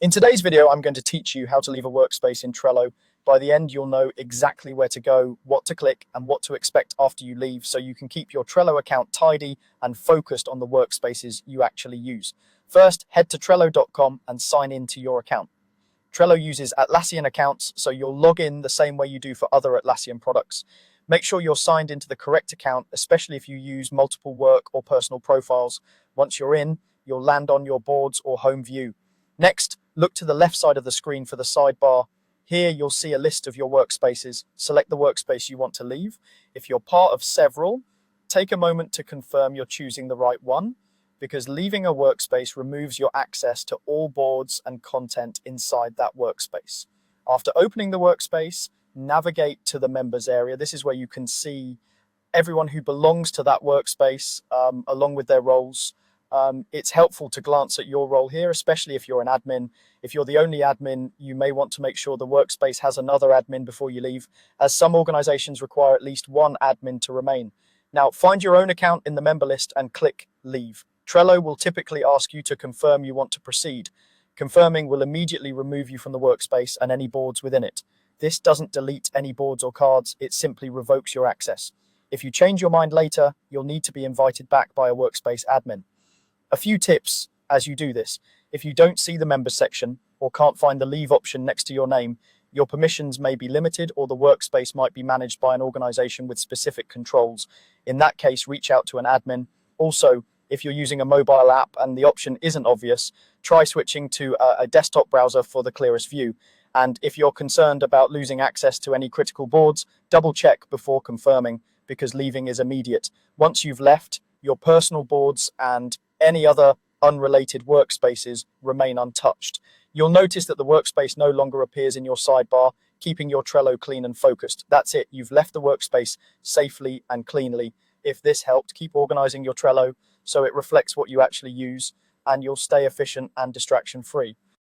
In today's video, I'm going to teach you how to leave a workspace in Trello. By the end, you'll know exactly where to go, what to click, and what to expect after you leave, so you can keep your Trello account tidy and focused on the workspaces you actually use. First, head to Trello.com and sign in to your account. Trello uses Atlassian accounts, so you'll log in the same way you do for other Atlassian products. Make sure you're signed into the correct account, especially if you use multiple work or personal profiles. Once you're in, you'll land on your boards or home view. Next, look to the left side of the screen for the sidebar. Here you'll see a list of your workspaces. Select the workspace you want to leave. If you're part of several, take a moment to confirm you're choosing the right one, because leaving a workspace removes your access to all boards and content inside that workspace. After opening the workspace, navigate to the members area. This is where you can see everyone who belongs to that workspace, along with their roles. It's helpful to glance at your role here, especially if you're an admin. If you're the only admin, you may want to make sure the workspace has another admin before you leave, as some organizations require at least one admin to remain. Now, find your own account in the member list and click Leave. Trello will typically ask you to confirm you want to proceed. Confirming will immediately remove you from the workspace and any boards within it. This doesn't delete any boards or cards, it simply revokes your access. If you change your mind later, you'll need to be invited back by a workspace admin. A few tips as you do this. If you don't see the members section or can't find the leave option next to your name, your permissions may be limited, or the workspace might be managed by an organization with specific controls. In that case, reach out to an admin. Also, if you're using a mobile app and the option isn't obvious, try switching to a desktop browser for the clearest view. And if you're concerned about losing access to any critical boards, double check before confirming, because leaving is immediate. Once you've left, your personal boards and any other unrelated workspaces remain untouched. You'll notice that the workspace no longer appears in your sidebar, keeping your Trello clean and focused. That's it. You've left the workspace safely and cleanly. If this helped, keep organizing your Trello so it reflects what you actually use, and you'll stay efficient and distraction-free.